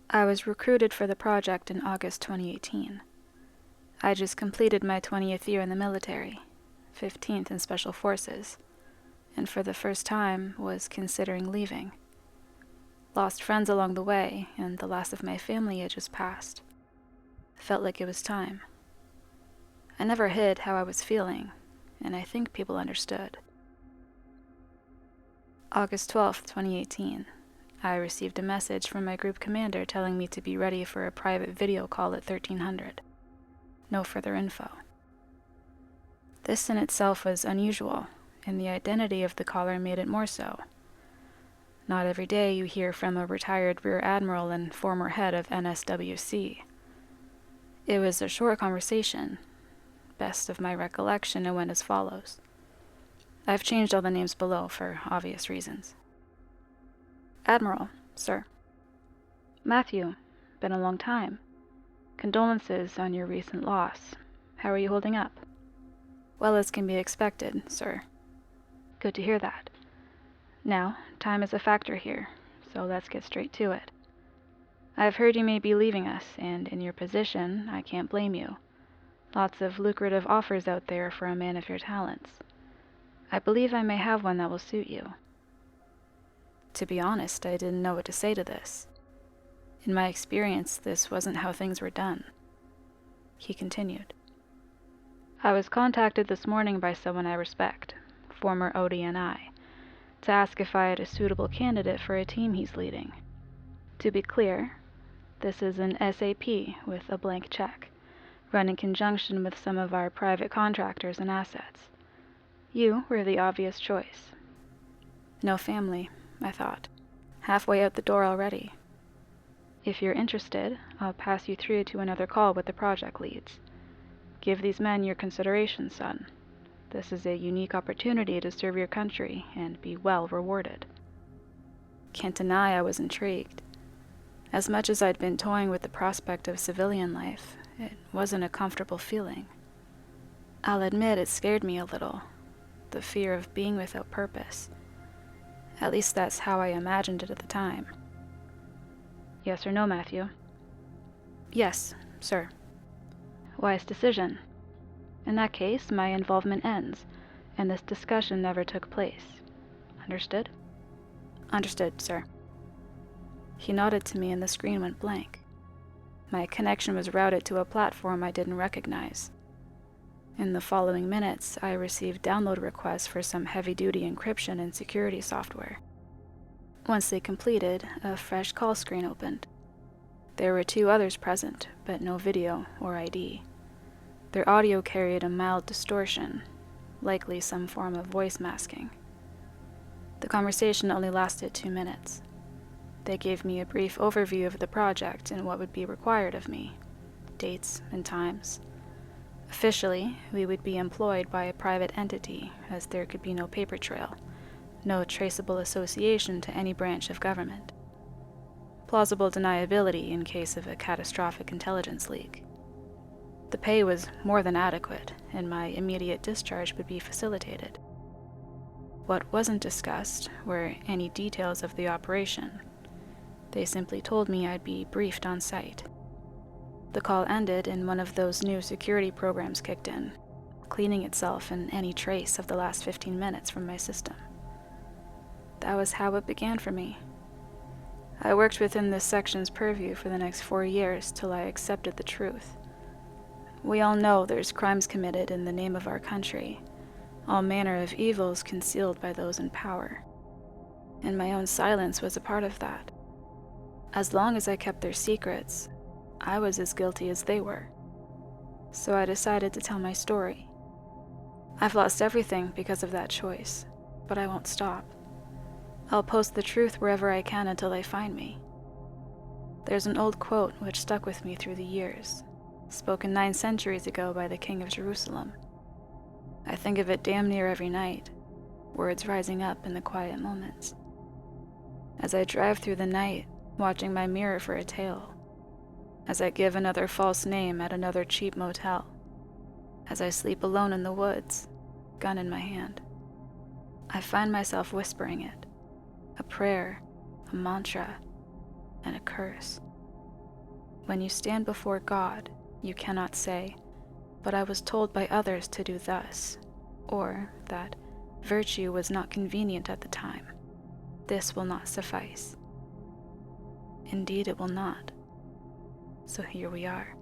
I was recruited for the project in August 2018. I just completed my 20th year in the military, 15th in Special Forces, and for the first time was considering leaving. Lost friends along the way, and the last of my family had just passed. Felt like it was time. I never hid how I was feeling, and I think people understood. August 12th, 2018. I received a message from my group commander telling me to be ready for a private video call at 1300. No further info. This in itself was unusual, and the identity of the caller made it more so. Not every day you hear from a retired rear admiral and former head of NSWC. It was a short conversation. Best of my recollection, it went as follows. I've changed all the names below for obvious reasons. Admiral, sir. Matthew, been a long time. Condolences on your recent loss. How are you holding up? Well as can be expected, sir. Good to hear that. Now, time is a factor here, so let's get straight to it. I've heard you may be leaving us, and in your position, I can't blame you. Lots of lucrative offers out there for a man of your talents. I believe I may have one that will suit you. To be honest, I didn't know what to say to this. In my experience, this wasn't how things were done. He continued. I was contacted this morning by someone I respect, former ODNI, to ask if I had a suitable candidate for a team he's leading. To be clear, this is an SAP with a blank check, run in conjunction with some of our private contractors and assets. You were the obvious choice. No family, I thought. Halfway out the door already. If you're interested, I'll pass you through to another call with the project leads. Give these men your consideration, son. This is a unique opportunity to serve your country and be well rewarded. Can't deny I was intrigued. As much as I'd been toying with the prospect of civilian life, it wasn't a comfortable feeling. I'll admit it scared me a little. The fear of being without purpose. At least that's how I imagined it at the time. Yes or no, Matthew? Yes, sir. Wise decision. In that case, my involvement ends, and this discussion never took place. Understood? Understood, sir. He nodded to me and the screen went blank. My connection was routed to a platform I didn't recognize. In the following minutes, I received download requests for some heavy-duty encryption and security software. Once they completed, a fresh call screen opened. There were 2 others present, but no video or ID. Their audio carried a mild distortion, likely some form of voice masking. The conversation only lasted 2 minutes. They gave me a brief overview of the project and what would be required of me, dates and times. Officially, we would be employed by a private entity, as there could be no paper trail, no traceable association to any branch of government. Plausible deniability in case of a catastrophic intelligence leak. The pay was more than adequate, and my immediate discharge would be facilitated. What wasn't discussed were any details of the operation. They simply told me I'd be briefed on site. The call ended and one of those new security programs kicked in, cleaning itself and any trace of the last 15 minutes from my system. That was how it began for me. I worked within this section's purview for the next 4 years till I accepted the truth. We all know there's crimes committed in the name of our country, all manner of evils concealed by those in power. And my own silence was a part of that. As long as I kept their secrets, I was as guilty as they were. So I decided to tell my story. I've lost everything because of that choice, but I won't stop. I'll post the truth wherever I can until they find me. There's an old quote which stuck with me through the years, spoken 9 centuries ago by the King of Jerusalem. I think of it damn near every night, words rising up in the quiet moments. As I drive through the night, watching my mirror for a tale. As I give another false name at another cheap motel. As I sleep alone in the woods, gun in my hand. I find myself whispering it. A prayer, a mantra, and a curse. When you stand before God, you cannot say, "But I was told by others to do thus," or that virtue was not convenient at the time. This will not suffice. Indeed, it will not. So here we are.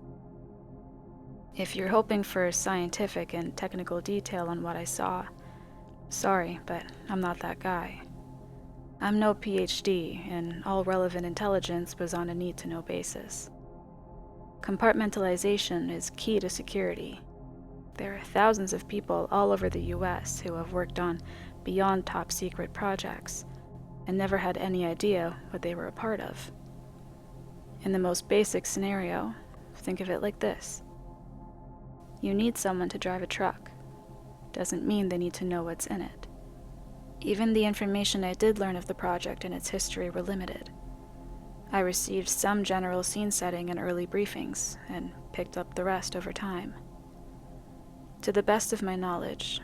If you're hoping for scientific and technical detail on what I saw, sorry, but I'm not that guy. I'm no PhD, and all relevant intelligence was on a need-to-know basis. Compartmentalization is key to security. There are thousands of people all over the US who have worked on beyond top-secret projects and never had any idea what they were a part of. In the most basic scenario, think of it like this. You need someone to drive a truck. Doesn't mean they need to know what's in it. Even the information I did learn of the project and its history were limited. I received some general scene setting and early briefings, and picked up the rest over time. To the best of my knowledge,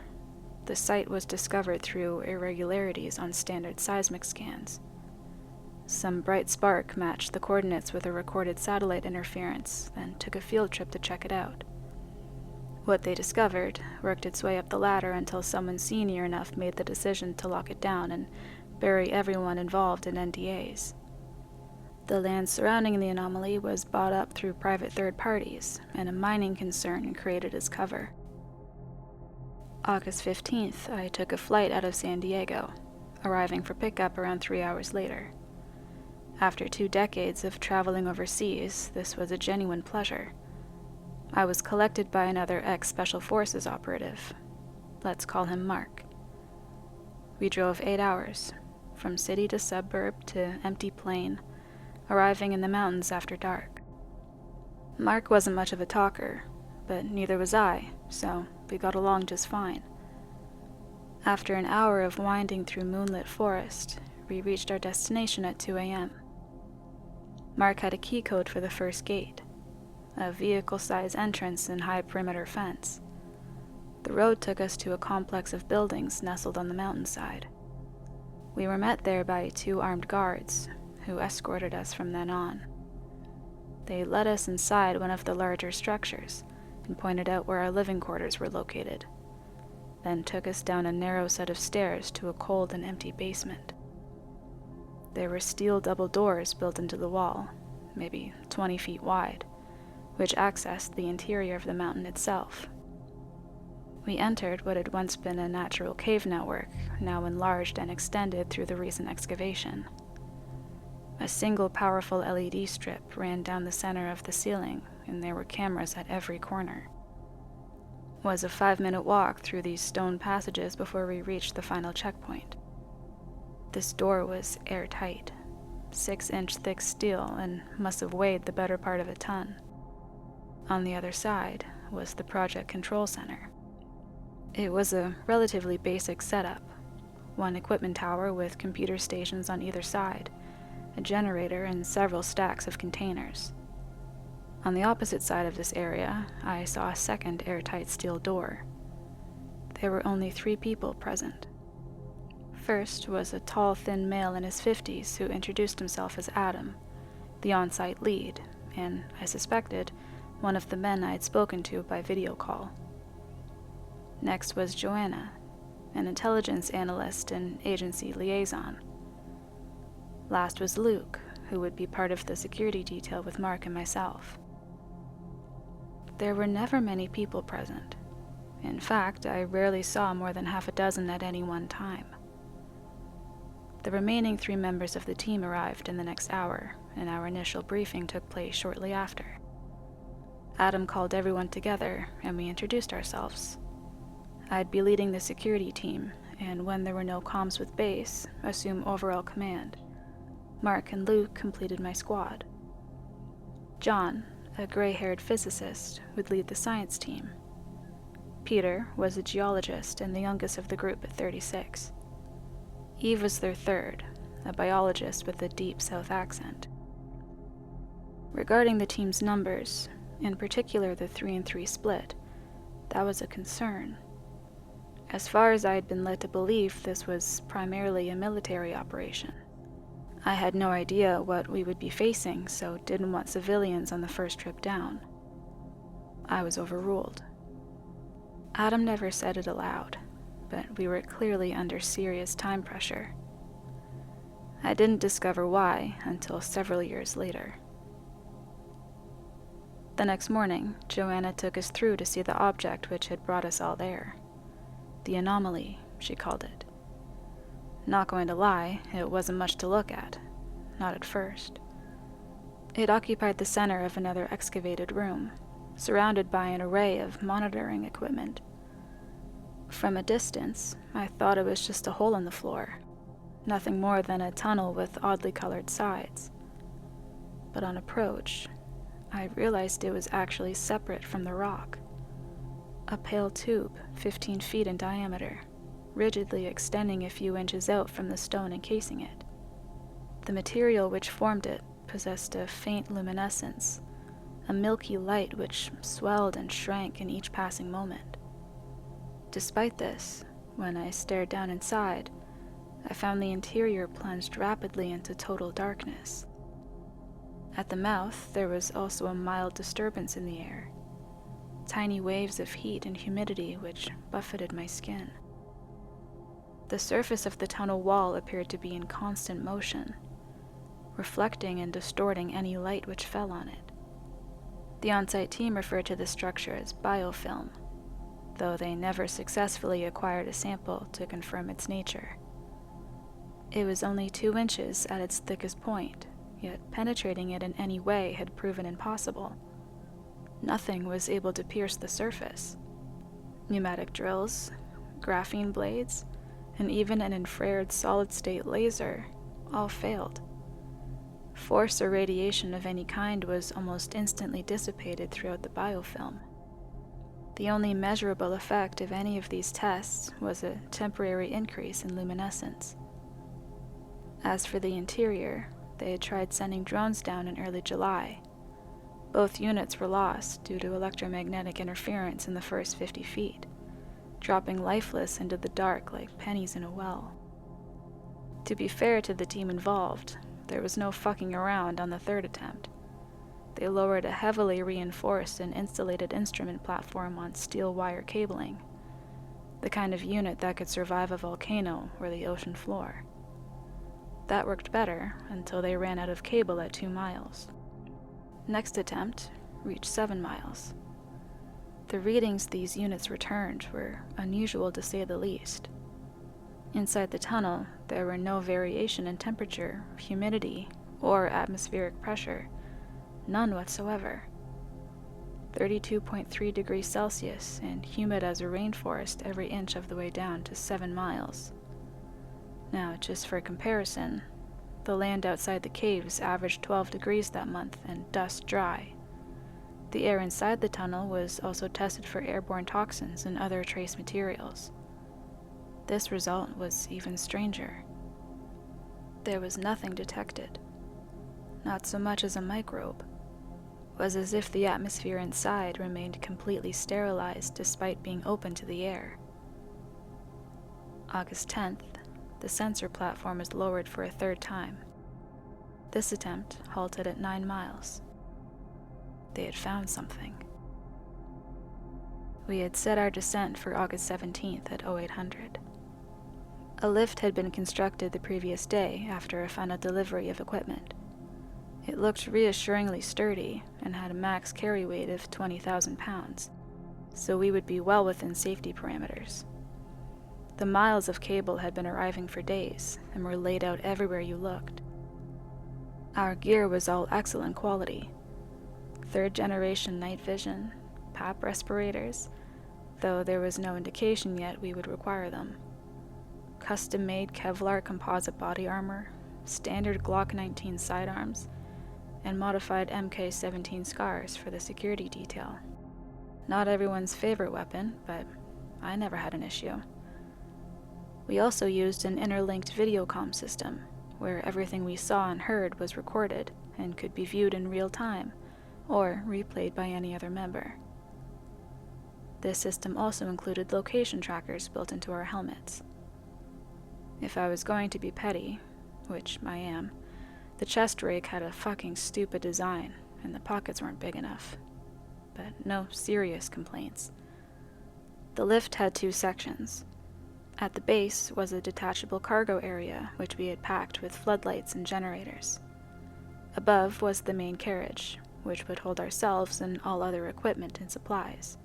the site was discovered through irregularities on standard seismic scans. Some bright spark matched the coordinates with a recorded satellite interference, then took a field trip to check it out. What they discovered worked its way up the ladder until someone senior enough made the decision to lock it down and bury everyone involved in NDAs. The land surrounding the anomaly was bought up through private third parties, and a mining concern created as cover. August 15th, I took a flight out of San Diego, arriving for pickup around 3 hours later. After 2 decades of traveling overseas, this was a genuine pleasure. I was collected by another ex-Special Forces operative. Let's call him Mark. We drove 8 hours, from city to suburb to empty plain, arriving in the mountains after dark. Mark wasn't much of a talker, but neither was I, so we got along just fine. After an hour of winding through moonlit forest, we reached our destination at 2 a.m. Mark had a key code for the first gate, a vehicle-size entrance and high perimeter fence. The road took us to a complex of buildings nestled on the mountainside. We were met there by 2 armed guards, who escorted us from then on. They led us inside one of the larger structures and pointed out where our living quarters were located, then took us down a narrow set of stairs to a cold and empty basement. There were steel double doors built into the wall, maybe 20 feet wide, which accessed the interior of the mountain itself. We entered what had once been a natural cave network, now enlarged and extended through the recent excavation. A single powerful LED strip ran down the center of the ceiling, and there were cameras at every corner. It was a 5-minute walk through these stone passages before we reached the final checkpoint. This door was airtight, 6-inch thick steel, and must have weighed the better part of a ton. On the other side was the project control center. It was a relatively basic setup, one equipment tower with computer stations on either side, a generator, and several stacks of containers. On the opposite side of this area, I saw a second airtight steel door. There were only 3 people present. First was a tall, thin male in his 50s who introduced himself as Adam, the on-site lead, and, I suspected, one of the men I had spoken to by video call. Next was Joanna, an intelligence analyst and agency liaison. Last was Luke, who would be part of the security detail with Mark and myself. There were never many people present. In fact, I rarely saw more than half a dozen at any one time. The remaining 3 members of the team arrived in the next hour, and our initial briefing took place shortly after. Adam called everyone together, and we introduced ourselves. I'd be leading the security team, and when there were no comms with base, assume overall command. Mark and Luke completed my squad. John, a gray-haired physicist, would lead the science team. Peter was a geologist and the youngest of the group at 36. Eve was their third, a biologist with a deep South accent. Regarding the team's numbers, in particular the 3-3 split, that was a concern. As far as I had been led to believe, this was primarily a military operation. I had no idea what we would be facing, so didn't want civilians on the first trip down. I was overruled. Adam never said it aloud, but we were clearly under serious time pressure. I didn't discover why until several years later. The next morning, Joanna took us through to see the object which had brought us all there. The anomaly, she called it. Not going to lie, it wasn't much to look at. Not at first. It occupied the center of another excavated room, surrounded by an array of monitoring equipment. From a distance, I thought it was just a hole in the floor, nothing more than a tunnel with oddly colored sides. But on approach, I realized it was actually separate from the rock. A pale tube, 15 feet in diameter, rigidly extending a few inches out from the stone encasing it. The material which formed it possessed a faint luminescence, a milky light which swelled and shrank in each passing moment. Despite this, when I stared down inside, I found the interior plunged rapidly into total darkness. At the mouth, there was also a mild disturbance in the air, tiny waves of heat and humidity which buffeted my skin. The surface of the tunnel wall appeared to be in constant motion, reflecting and distorting any light which fell on it. The on-site team referred to the structure as biofilm, though they never successfully acquired a sample to confirm its nature. It was only 2 inches at its thickest point, yet penetrating it in any way had proven impossible. Nothing was able to pierce the surface. Pneumatic drills, graphene blades, and even an infrared solid-state laser all failed. Force or radiation of any kind was almost instantly dissipated throughout the biofilm. The only measurable effect of any of these tests was a temporary increase in luminescence. As for the interior, they had tried sending drones down in early July. Both units were lost due to electromagnetic interference in the first 50 feet, dropping lifeless into the dark like pennies in a well. To be fair to the team involved, there was no fucking around on the third attempt. They lowered a heavily reinforced and insulated instrument platform on steel wire cabling, the kind of unit that could survive a volcano or the ocean floor. That worked better until they ran out of cable at 2 miles. Next attempt reached 7 miles. The readings these units returned were unusual to say the least. Inside the tunnel, there were no variation in temperature, humidity, or atmospheric pressure. None whatsoever. 32.3 degrees Celsius and humid as a rainforest every inch of the way down to 7 miles. Now, just for comparison, the land outside the caves averaged 12 degrees that month and dust dry. The air inside the tunnel was also tested for airborne toxins and other trace materials. This result was even stranger. There was nothing detected. Not so much as a microbe. It was as if the atmosphere inside remained completely sterilized despite being open to the air. August 10th, the sensor platform was lowered for a 3rd time. This attempt halted at 9 miles. They had found something. We had set our descent for August 17th at 0800. A lift had been constructed the previous day after a final delivery of equipment. It looked reassuringly sturdy and had a max carry weight of 20,000 pounds, so we would be well within safety parameters. The miles of cable had been arriving for days and were laid out everywhere you looked. Our gear was all excellent quality. 3rd generation night vision, PAP respirators, though there was no indication yet we would require them. Custom-made Kevlar composite body armor, standard Glock 19 sidearms, and modified MK-17 scars for the security detail. Not everyone's favorite weapon, but I never had an issue. We also used an interlinked videocom system, where everything we saw and heard was recorded and could be viewed in real time, or replayed by any other member. This system also included location trackers built into our helmets. If I was going to be petty, which I am, The chest rig had a fucking stupid design, and the pockets weren't big enough. But no serious complaints. The lift had 2 sections. At the base was a detachable cargo area, which we had packed with floodlights and generators. Above was the main carriage, which would hold ourselves and all other equipment and supplies.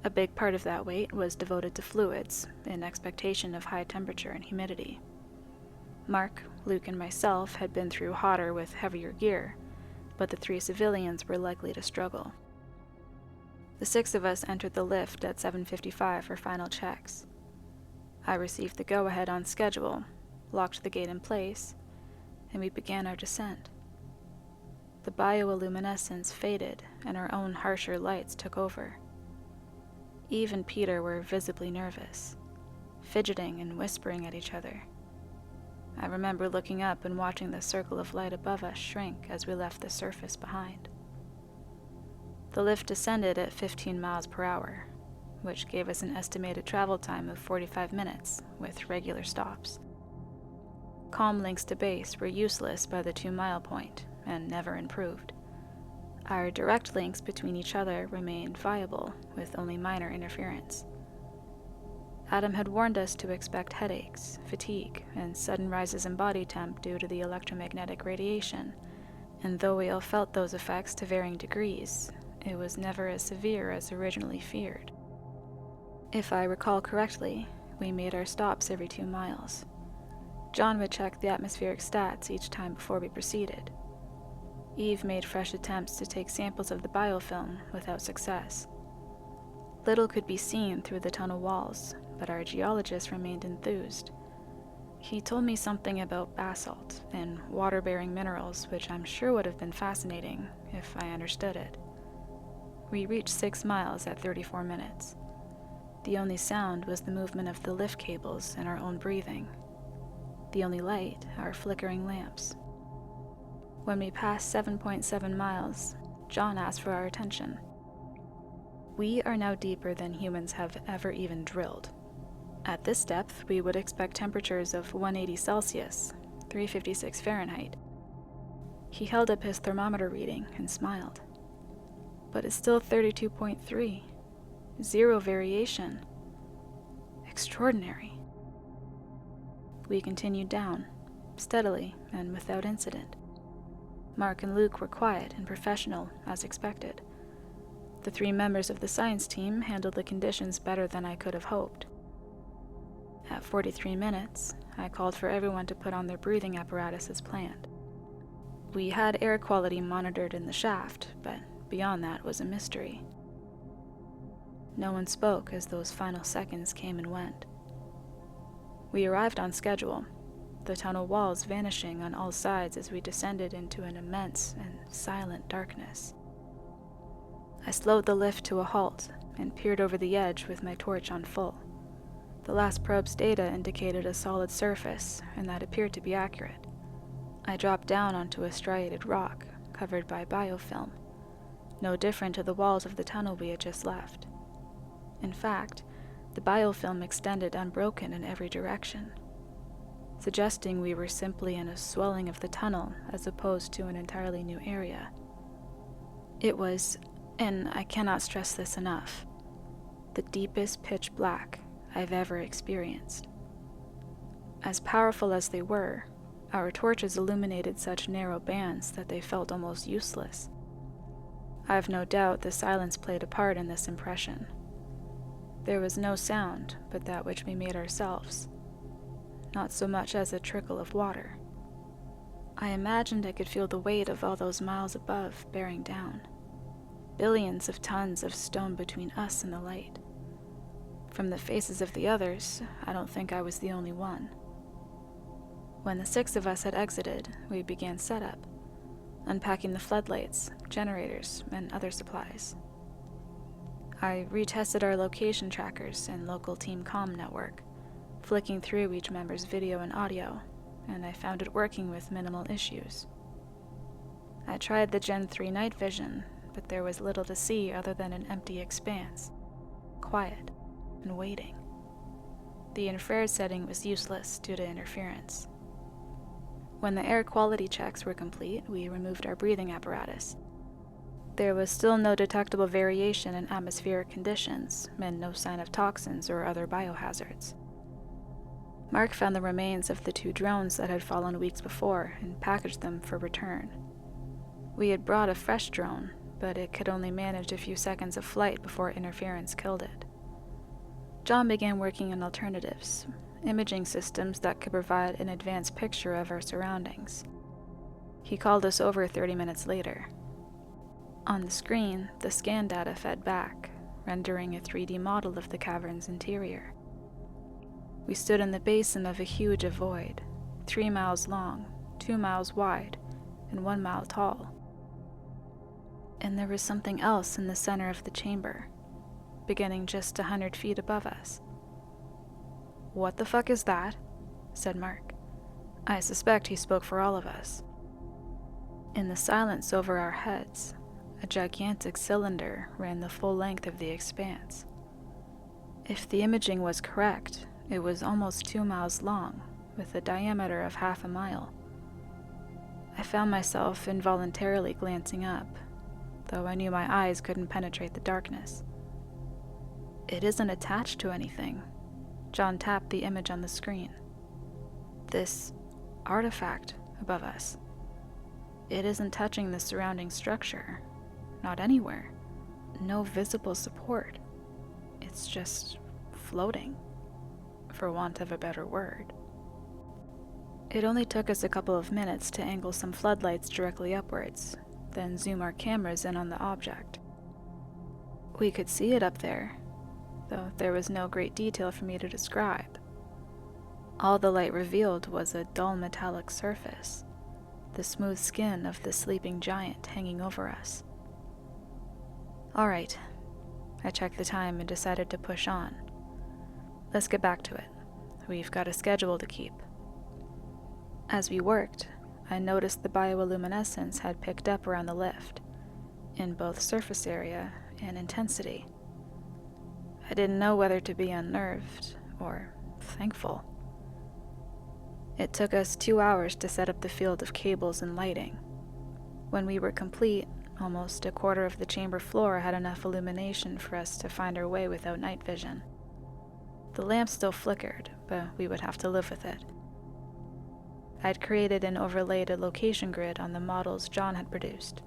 A big part of that weight was devoted to fluids, in expectation of high temperature and humidity. Mark, Luke, and myself had been through hotter with heavier gear, but the 3 civilians were likely to struggle. The 6 of us entered the lift at 7:55 for final checks. I received the go-ahead on schedule, locked the gate in place, and we began our descent. The bioluminescence faded, and our own harsher lights took over. Eve and Peter were visibly nervous, fidgeting and whispering at each other. I remember looking up and watching the circle of light above us shrink as we left the surface behind. The lift descended at 15 miles per hour, which gave us an estimated travel time of 45 minutes, with regular stops. Comm links to base were useless by the 2-mile point, and never improved. Our direct links between each other remained viable, with only minor interference. Adam had warned us to expect headaches, fatigue, and sudden rises in body temp due to the electromagnetic radiation, and though we all felt those effects to varying degrees, it was never as severe as originally feared. If I recall correctly, we made our stops every 2 miles. John would check the atmospheric stats each time before we proceeded. Eve made fresh attempts to take samples of the biofilm without success. Little could be seen through the tunnel walls, but our geologist remained enthused. He told me something about basalt and water-bearing minerals, which I'm sure would have been fascinating if I understood it. We reached 6 miles at 34 minutes. The only sound was the movement of the lift cables and our own breathing. The only light, our flickering lamps. When we passed 7.7 miles, John asked for our attention. We are now deeper than humans have ever even drilled. At this depth, we would expect temperatures of 180 Celsius, 356 Fahrenheit. He held up his thermometer reading and smiled. But it's still 32.3. 0 variation. Extraordinary. We continued down, steadily and without incident. Mark and Luke were quiet and professional, as expected. The 3 members of the science team handled the conditions better than I could have hoped. At 43 minutes, I called for everyone to put on their breathing apparatus as planned. We had air quality monitored in the shaft, but beyond that was a mystery. No one spoke as those final seconds came and went. We arrived on schedule, the tunnel walls vanishing on all sides as we descended into an immense and silent darkness. I slowed the lift to a halt and peered over the edge with my torch on full. The last probe's data indicated a solid surface, and that appeared to be accurate. I dropped down onto a striated rock, covered by biofilm, no different to the walls of the tunnel we had just left. In fact, the biofilm extended unbroken in every direction, suggesting we were simply in a swelling of the tunnel as opposed to an entirely new area. It was, and I cannot stress this enough, the deepest pitch black I've ever experienced. As powerful as they were, our torches illuminated such narrow bands that they felt almost useless. I've no doubt the silence played a part in this impression. There was no sound but that which we made ourselves, not so much as a trickle of water. I imagined I could feel the weight of all those miles above bearing down, billions of tons of stone between us and the light. From the faces of the others, I don't think I was the only one. When the 6 of us had exited, we began setup, unpacking the floodlights, generators, and other supplies. I retested our location trackers and local team comm network, flicking through each member's video and audio, and I found it working with minimal issues. I tried the Gen 3 night vision, but there was little to see other than an empty expanse, quiet and waiting. The infrared setting was useless due to interference. When the air quality checks were complete, we removed our breathing apparatus. There was still no detectable variation in atmospheric conditions, and no sign of toxins or other biohazards. Mark found the remains of the 2 drones that had fallen weeks before and packaged them for return. We had brought a fresh drone, but it could only manage a few seconds of flight before interference killed it. John began working on alternatives, imaging systems that could provide an advanced picture of our surroundings. He called us over 30 minutes later. On the screen, the scan data fed back, rendering a 3D model of the cavern's interior. We stood in the basin of a huge void, 3 miles long, 2 miles wide, and 1 mile tall. And there was something else in the center of the chamber, beginning just 100 feet above us. "What the fuck is that?" said Mark. I suspect he spoke for all of us. In the silence over our heads, a gigantic cylinder ran the full length of the expanse. If the imaging was correct, it was almost 2 miles long, with a diameter of half a mile. I found myself involuntarily glancing up, though I knew my eyes couldn't penetrate the darkness. "It isn't attached to anything." John tapped the image on the screen. "This artifact above us. It isn't touching the surrounding structure. Not anywhere. No visible support. It's just floating, for want of a better word." It only took us a couple of minutes to angle some floodlights directly upwards, then zoom our cameras in on the object. We could see it up there, though there was no great detail for me to describe. All the light revealed was a dull metallic surface, the smooth skin of the sleeping giant hanging over us. All right. I checked the time and decided to push on. Let's get back to it. We've got a schedule to keep. As we worked, I noticed the bioluminescence had picked up around the lift, in both surface area and intensity. I didn't know whether to be unnerved or thankful. It took us 2 hours to set up the field of cables and lighting. When we were complete, almost a quarter of the chamber floor had enough illumination for us to find our way without night vision. The lamp still flickered, but we would have to live with it. I'd created and overlaid a location grid on the models John had produced.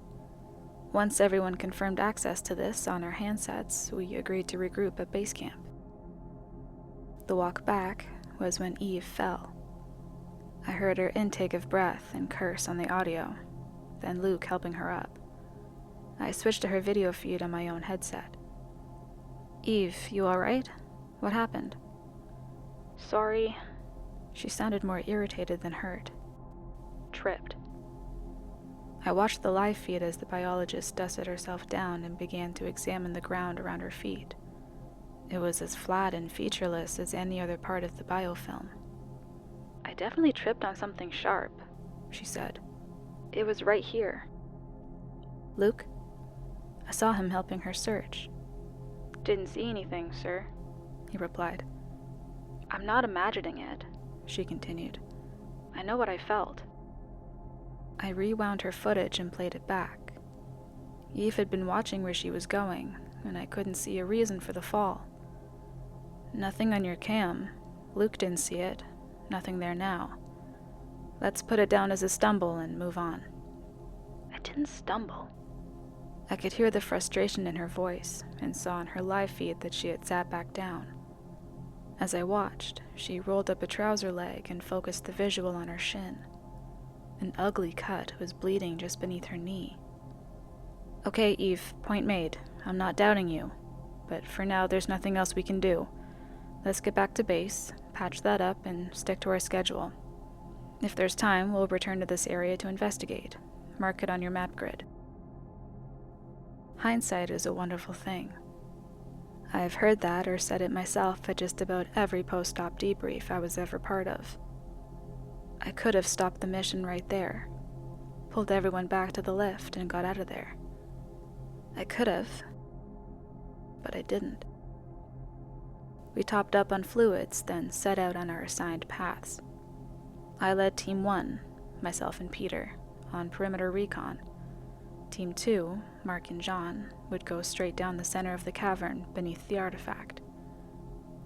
Once everyone confirmed access to this on our handsets, we agreed to regroup at base camp. The walk back was when Eve fell. I heard her intake of breath and curse on the audio, then Luke helping her up. I switched to her video feed on my own headset. "Eve, you alright? What happened?" "Sorry." She sounded more irritated than hurt. "Tripped." I watched the live feed as the biologist dusted herself down and began to examine the ground around her feet. It was as flat and featureless as any other part of the biofilm. "I definitely tripped on something sharp," she said. "It was right here." "Luke?" I saw him helping her search. "Didn't see anything, sir," he replied. "I'm not imagining it," she continued. "I know what I felt." I rewound her footage and played it back. Eve had been watching where she was going, and I couldn't see a reason for the fall. "Nothing on your cam. Luke didn't see it. Nothing there now. Let's put it down as a stumble and move on." "I didn't stumble." I could hear the frustration in her voice and saw in her live feed that she had sat back down. As I watched, she rolled up a trouser leg and focused the visual on her shin. An ugly cut was bleeding just beneath her knee. "Okay, Eve, point made. I'm not doubting you. But for now, there's nothing else we can do. Let's get back to base, patch that up, and stick to our schedule. If there's time, we'll return to this area to investigate. Mark it on your map grid." Hindsight is a wonderful thing. I've heard that or said it myself at just about every post-op debrief I was ever part of. I could have stopped the mission right there, pulled everyone back to the lift and got out of there. I could have, but I didn't. We topped up on fluids, then set out on our assigned paths. I led Team 1, myself and Peter, on perimeter recon. Team 2, Mark and John, would go straight down the center of the cavern beneath the artifact.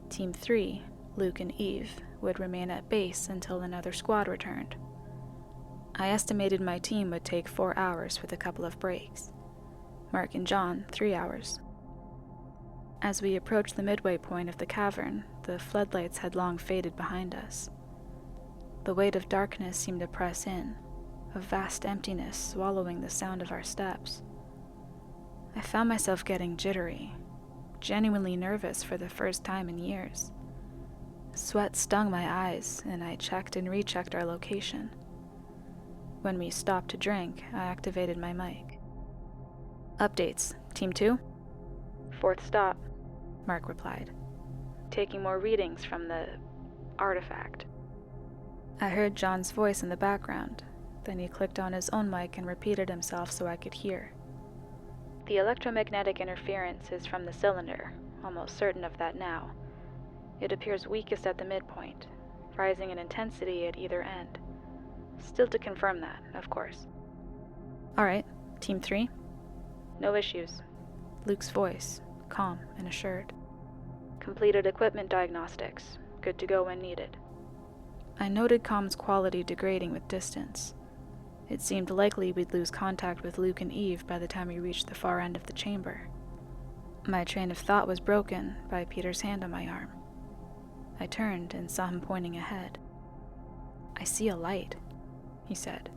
Team 3, Luke and Eve, would remain at base until another squad returned. I estimated my team would take 4 hours with a couple of breaks. Mark and John, 3 hours. As we approached the midway point of the cavern, the floodlights had long faded behind us. The weight of darkness seemed to press in, a vast emptiness swallowing the sound of our steps. I found myself getting jittery, genuinely nervous for the first time in years. Sweat stung my eyes, and I checked and rechecked our location. When we stopped to drink, I activated my mic. "Updates, Team 2? "Fourth stop," Mark replied. "Taking more readings from the artifact." I heard John's voice in the background. Then he clicked on his own mic and repeated himself so I could hear. "The electromagnetic interference is from the cylinder, almost certain of that now. It appears weakest at the midpoint, rising in intensity at either end. Still to confirm that, of course." "All right, Team 3? "No issues." Luke's voice, calm and assured. "Completed equipment diagnostics. Good to go when needed." I noted comms quality degrading with distance. It seemed likely we'd lose contact with Luke and Eve by the time we reached the far end of the chamber. My train of thought was broken by Peter's hand on my arm. I turned and saw him pointing ahead. "I see a light," he said.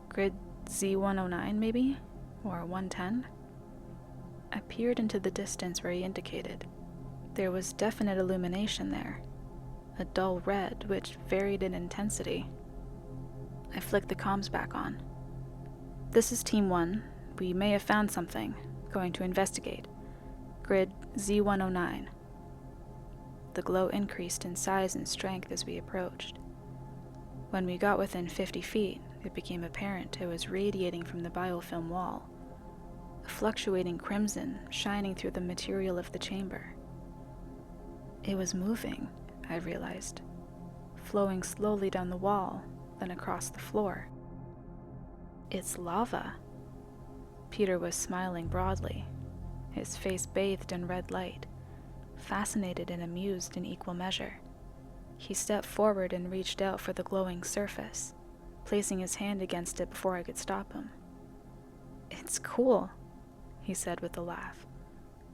"Grid Z109, maybe? Or 110? I peered into the distance where he indicated. There was definite illumination there, a dull red which varied in intensity. I flicked the comms back on. "This is Team 1. We may have found something. Going to investigate. Grid Z109. The glow increased in size and strength as we approached. When we got within 50 feet, it became apparent it was radiating from the biofilm wall, a fluctuating crimson shining through the material of the chamber. It was moving, I realized, flowing slowly down the wall, then across the floor. "It's lava." Peter was smiling broadly, his face bathed in red light, fascinated and amused in equal measure. He stepped forward and reached out for the glowing surface, placing his hand against it before I could stop him. "It's cool," he said with a laugh,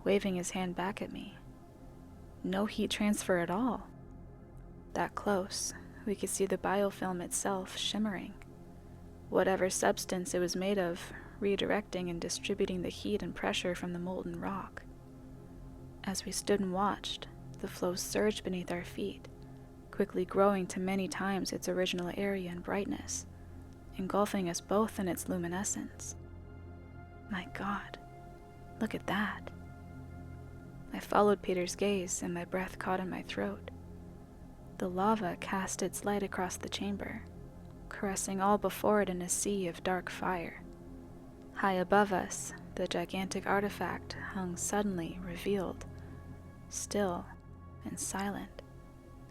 waving his hand back at me. "No heat transfer at all." That close, we could see the biofilm itself shimmering, whatever substance it was made of, redirecting and distributing the heat and pressure from the molten rock. As we stood and watched, the flow surged beneath our feet, quickly growing to many times its original area and brightness, engulfing us both in its luminescence. My God, look at that. I followed Peter's gaze, and my breath caught in my throat. The lava cast its light across the chamber, caressing all before it in a sea of dark fire. High above us, the gigantic artifact hung suddenly revealed, still and silent,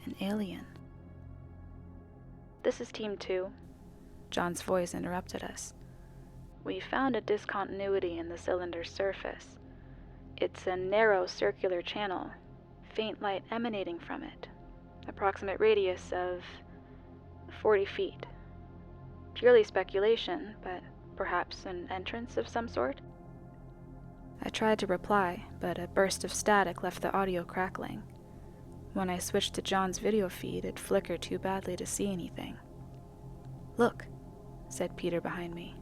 an alien. "This is Team 2. John's voice interrupted us. "We found a discontinuity in the cylinder's surface. It's a narrow circular channel, faint light emanating from it. Approximate radius of 40 feet. Purely speculation, but perhaps an entrance of some sort?" I tried to reply, but a burst of static left the audio crackling. When I switched to John's video feed, it flickered too badly to see anything. "Look," said Peter behind me.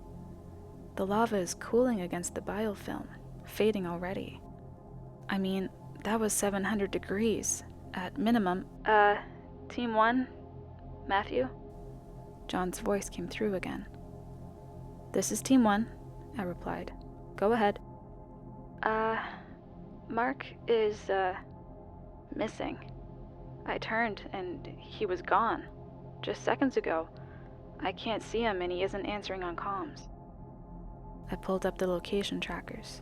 "The lava is cooling against the biofilm, fading already. I mean, that was 700 degrees. At minimum, Team 1? Matthew?" John's voice came through again. "This is Team 1, I replied. "Go ahead." Mark is, missing. I turned, and he was gone. Just seconds ago. I can't see him, and he isn't answering on comms." I pulled up the location trackers.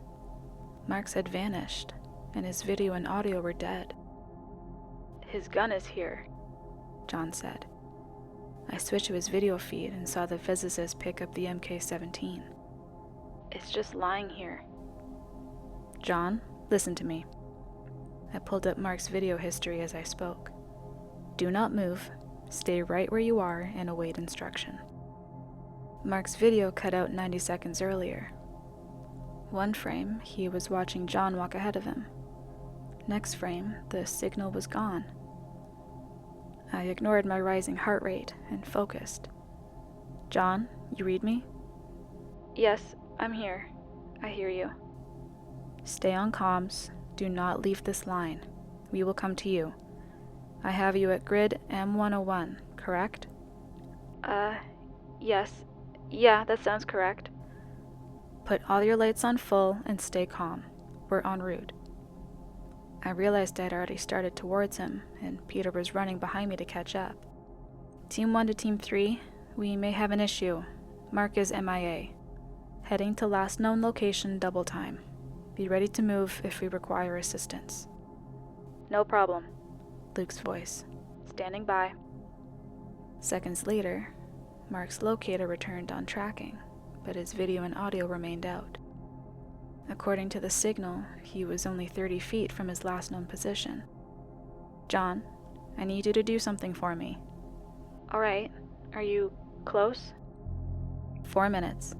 Mark's had vanished, and his video and audio were dead. "His gun is here," John said. I switched to his video feed and saw the physicist pick up the MK-17. It's just lying here. John, listen to me. I pulled up Mark's video history as I spoke. Do not move. Stay right where you are and await instruction. Mark's video cut out 90 seconds earlier. One frame, he was watching John walk ahead of him. Next frame, the signal was gone. I ignored my rising heart rate and focused. John, you read me? Yes, I'm here. I hear you. Stay on comms. Do not leave this line. We will come to you. I have you at grid M101, correct? Yes. Yeah, that sounds correct. Put all your lights on full and stay calm. We're en route. I realized I'd already started towards him, and Peter was running behind me to catch up. Team 1 to Team 3, we may have an issue. Mark is MIA. Heading to last known location double time. Be ready to move if we require assistance. No problem. Luke's voice. Standing by. Seconds later, Mark's locator returned on tracking, but his video and audio remained out. According to the signal, he was only 30 feet from his last known position. John, I need you to do something for me. All right. Are you close? 4 minutes.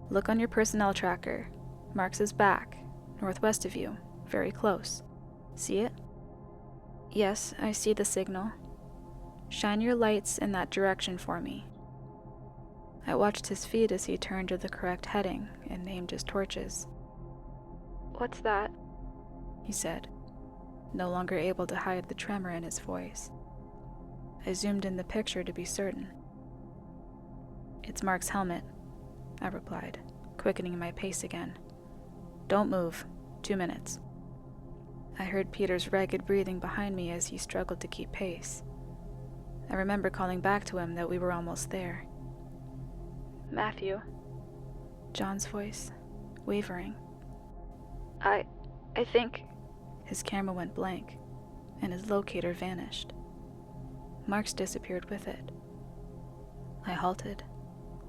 Look on your personnel tracker. Mark's is back, northwest of you, very close. See it? Yes, I see the signal. Shine your lights in that direction for me. I watched his feed as he turned to the correct heading and aimed his torches. What's that? He said, no longer able to hide the tremor in his voice. I zoomed in the picture to be certain. It's Mark's helmet, I replied, quickening my pace again. Don't move. 2 minutes. I heard Peter's ragged breathing behind me as he struggled to keep pace. I remember calling back to him that we were almost there. Matthew. John's voice, wavering. I think... His camera went blank, and his locator vanished. Mark's disappeared with it. I halted,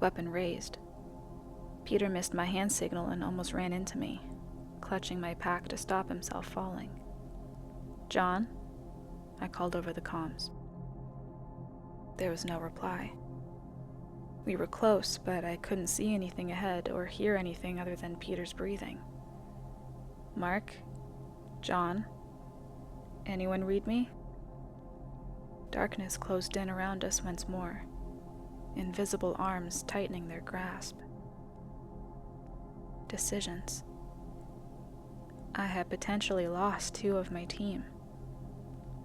weapon raised. Peter missed my hand signal and almost ran into me, clutching my pack to stop himself falling. John? I called over the comms. There was no reply. We were close, but I couldn't see anything ahead or hear anything other than Peter's breathing. Mark? John? Anyone read me? Darkness closed in around us once more, invisible arms tightening their grasp. Decisions. I had potentially lost 2 of my team.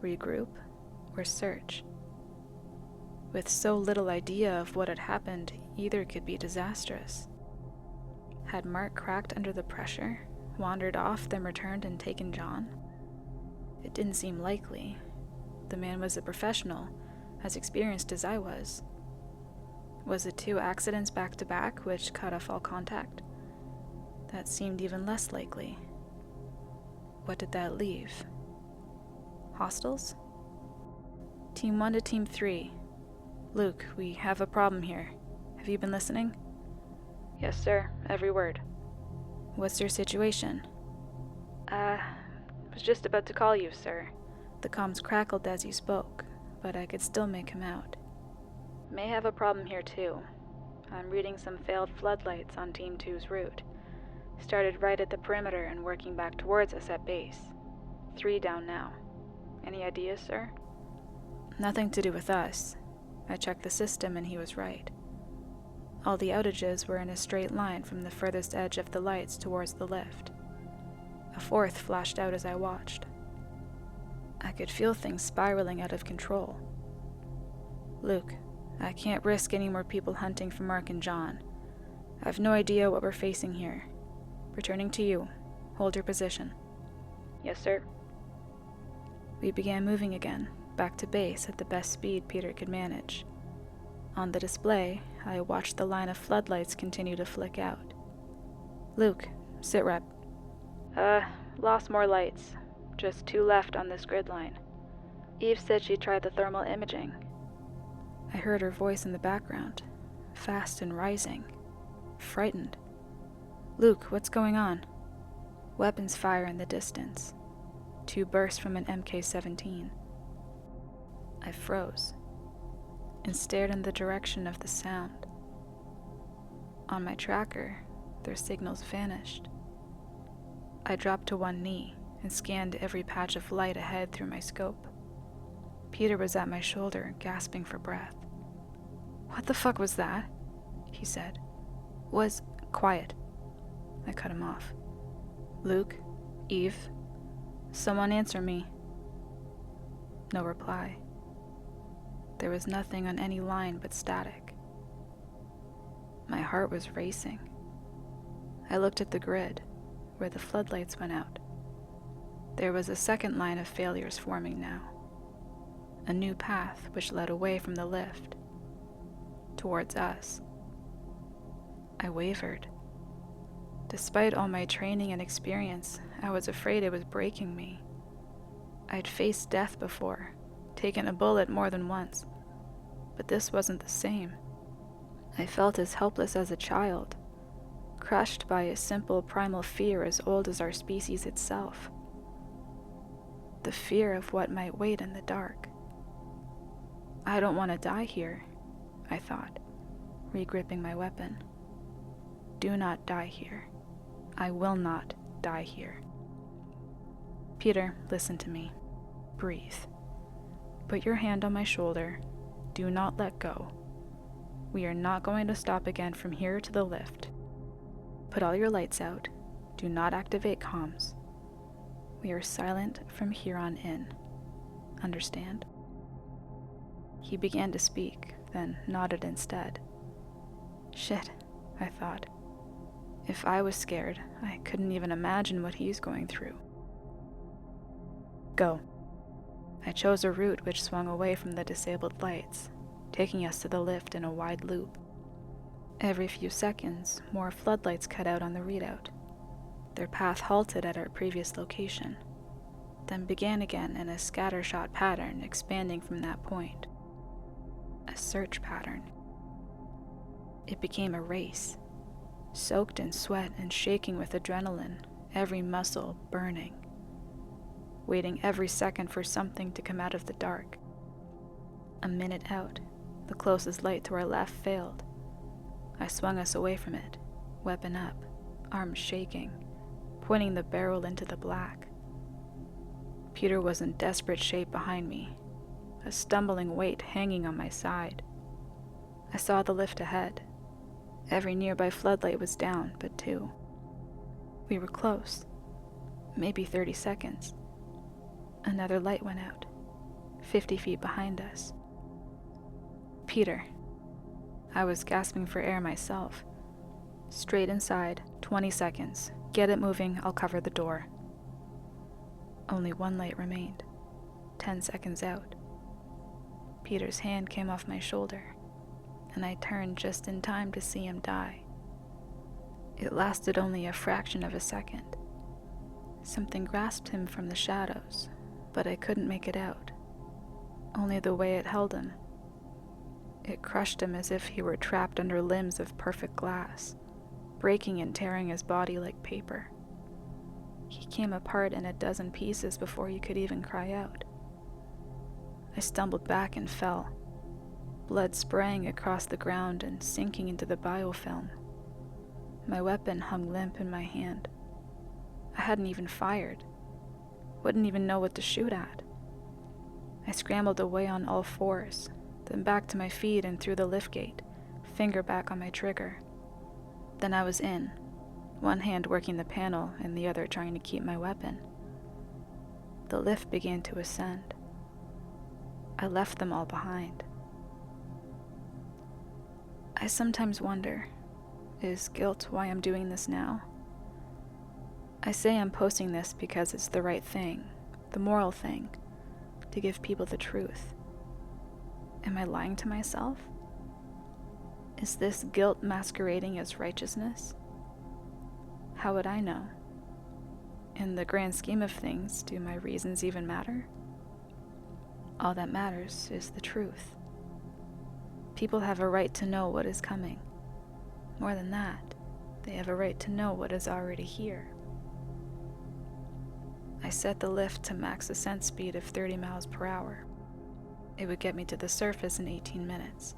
Regroup or search. With so little idea of what had happened, either could be disastrous. Had Mark cracked under the pressure, wandered off, then returned and taken John? It didn't seem likely. The man was a professional, as experienced as I was. Was it 2 accidents back to back which cut off all contact? That seemed even less likely. What did that leave? Hostiles? Team 1 to Team 3. Luke, we have a problem here. Have you been listening? Yes, sir. Every word. What's your situation? Was just about to call you, sir. The comms crackled as he spoke, but I could still make him out. May have a problem here, too. I'm reading some failed floodlights on Team 2's route. Started right at the perimeter and working back towards us at base. 3 down now. Any ideas, sir? Nothing to do with us. I checked the system and he was right. All the outages were in a straight line from the furthest edge of the lights towards the lift. A 4th flashed out as I watched. I could feel things spiraling out of control. Luke, I can't risk any more people hunting for Mark and John. I've no idea what we're facing here. Returning to you. Hold your position. Yes, sir. We began moving again, back to base at the best speed Peter could manage. On the display, I watched the line of floodlights continue to flick out. Luke, sit rep. Lost more lights. Just 2 left on this grid line. Eve said she tried the thermal imaging. I heard her voice in the background, fast and rising, frightened. "Luke, what's going on?" Weapons fire in the distance. 2 bursts from an MK-17. I froze and stared in the direction of the sound. On my tracker, their signals vanished. I dropped to one knee and scanned every patch of light ahead through my scope. Peter was at my shoulder, gasping for breath. "What the fuck was that?" he said. Quiet." I cut him off. "Luke? Eve? Someone answer me." No reply. There was nothing on any line but static. My heart was racing. I looked at the grid, where the floodlights went out. There was a second line of failures forming now. A new path which led away from the lift, towards us. I wavered. Despite all my training and experience, I was afraid it was breaking me. I'd faced death before, taken a bullet more than once, but this wasn't the same. I felt as helpless as a child, crushed by a simple primal fear as old as our species itself. The fear of what might wait in the dark. I don't want to die here, I thought, regripping my weapon. Do not die here. I will not die here. Peter, listen to me. Breathe. Put your hand on my shoulder. Do not let go. We are not going to stop again from here to the lift. Put all your lights out. Do not activate comms. We are silent from here on in. Understand? He began to speak, then nodded instead. Shit, I thought. If I was scared, I couldn't even imagine what he's going through. Go. I chose a route which swung away from the disabled lights, taking us to the lift in a wide loop. Every few seconds, more floodlights cut out on the readout. Their path halted at our previous location, then began again in a scattershot pattern expanding from that point. A search pattern. It became a race, soaked in sweat and shaking with adrenaline, every muscle burning, waiting every second for something to come out of the dark. A minute out, the closest light to our left failed. I swung us away from it, weapon up, arms shaking, pointing the barrel into the black. Peter was in desperate shape behind me, a stumbling weight hanging on my side. I saw the lift ahead. Every nearby floodlight was down but 2. We were close, maybe 30 seconds. Another light went out, 50 feet behind us. Peter. I was gasping for air myself. Straight inside, 20 seconds. Get it moving, I'll cover the door. Only one light remained, 10 seconds out. Peter's hand came off my shoulder, and I turned just in time to see him die. It lasted only a fraction of a second. Something grasped him from the shadows, but I couldn't make it out. Only the way it held him. It crushed him as if he were trapped under limbs of perfect glass, breaking and tearing his body like paper. He came apart in a dozen pieces before he could even cry out. I stumbled back and fell, blood spraying across the ground and sinking into the biofilm. My weapon hung limp in my hand. I hadn't even fired. Wouldn't even know what to shoot at. I scrambled away on all fours, then back to my feet and through the liftgate, finger back on my trigger. Then I was in, one hand working the panel and the other trying to keep my weapon. The lift began to ascend. I left them all behind. I sometimes wonder, is guilt why I'm doing this now? I say I'm posting this because it's the right thing, the moral thing, to give people the truth. Am I lying to myself? Is this guilt masquerading as righteousness? How would I know? In the grand scheme of things, do my reasons even matter? All that matters is the truth. People have a right to know what is coming. More than that, they have a right to know what is already here. I set the lift to max ascent speed of 30 miles per hour. It would get me to the surface in 18 minutes.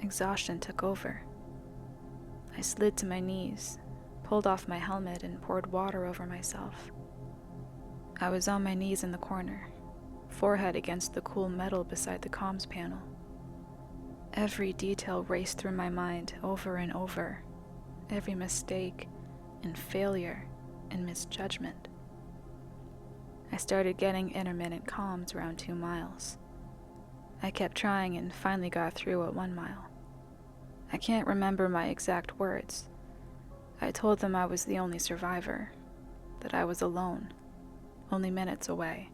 Exhaustion took over. I slid to my knees, pulled off my helmet, and poured water over myself. I was on my knees in the corner, forehead against the cool metal beside the comms panel. Every detail raced through my mind over and over, every mistake and failure and misjudgment. I started getting intermittent comms around 2 miles. I kept trying and finally got through at 1 mile. I can't remember my exact words. I told them I was the only survivor, that I was alone, only minutes away.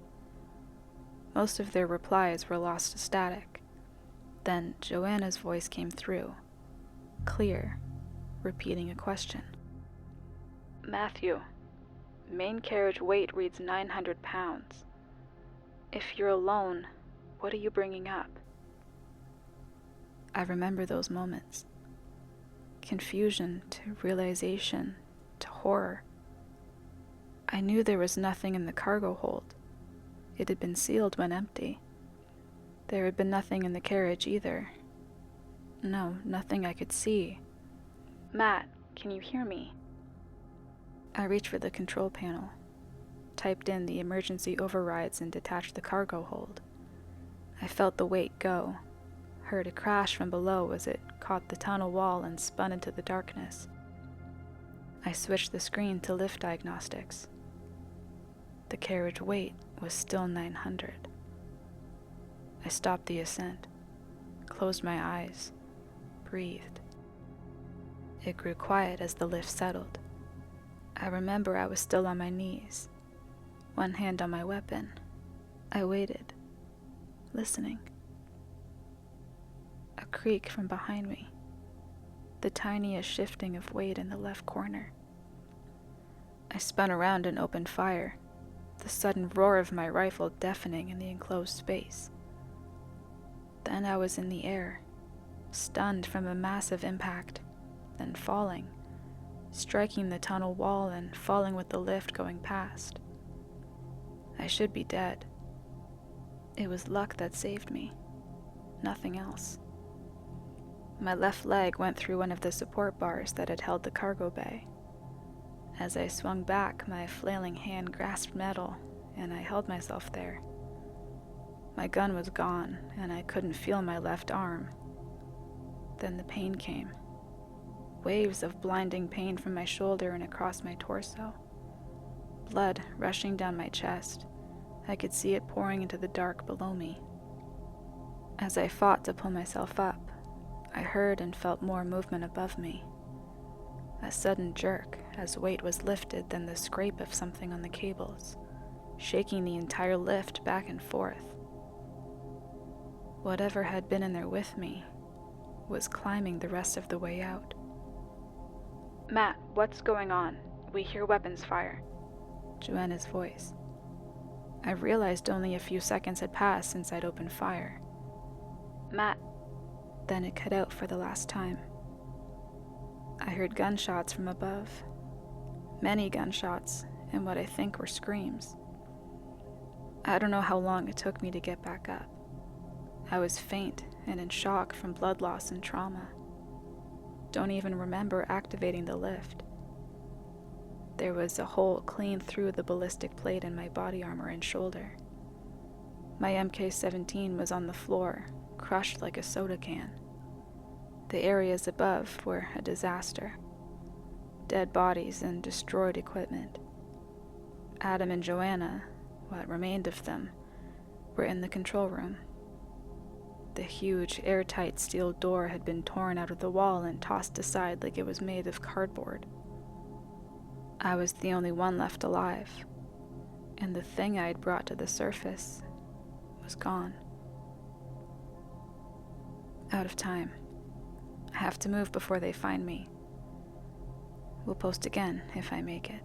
Most of their replies were lost to static. Then Joanna's voice came through, clear, repeating a question. Matthew, main carriage weight reads 900 pounds. If you're alone, what are you bringing up? I remember those moments. Confusion to realization to horror. I knew there was nothing in the cargo hold. It had been sealed when empty. There had been nothing in the carriage either. No, nothing I could see. Matt, can you hear me? I reached for the control panel, typed in the emergency overrides and detached the cargo hold. I felt the weight go, heard a crash from below as it caught the tunnel wall and spun into the darkness. I switched the screen to lift diagnostics. The carriage weight was still 900. I stopped the ascent, closed my eyes, breathed. It grew quiet as the lift settled. I remember I was still on my knees, one hand on my weapon. I waited, listening. A creak from behind me, the tiniest shifting of weight in the left corner. I spun around and opened fire, the sudden roar of my rifle deafening in the enclosed space. Then I was in the air, stunned from a massive impact, then falling, striking the tunnel wall and falling with the lift going past. I should be dead. It was luck that saved me, nothing else. My left leg went through one of the support bars that had held the cargo bay. As I swung back, my flailing hand grasped metal, and I held myself there. My gun was gone, and I couldn't feel my left arm. Then the pain came. Waves of blinding pain from my shoulder and across my torso. Blood rushing down my chest. I could see it pouring into the dark below me. As I fought to pull myself up, I heard and felt more movement above me. A sudden jerk as weight was lifted, then the scrape of something on the cables, shaking the entire lift back and forth. Whatever had been in there with me was climbing the rest of the way out. Matt, what's going on? We hear weapons fire. Joanna's voice. I realized only a few seconds had passed since I'd opened fire. Matt. Then it cut out for the last time. I heard gunshots from above. Many gunshots, and what I think were screams. I don't know how long it took me to get back up. I was faint and in shock from blood loss and trauma. Don't even remember activating the lift. There was a hole clean through the ballistic plate in my body armor and shoulder. My MK-17 was on the floor, crushed like a soda can. The areas above were a disaster. Dead bodies and destroyed equipment. Adam and Joanna, what remained of them, were in the control room. The huge, airtight steel door had been torn out of the wall and tossed aside like it was made of cardboard. I was the only one left alive, and the thing I had brought to the surface was gone. Out of time. I have to move before they find me. We'll post again if I make it.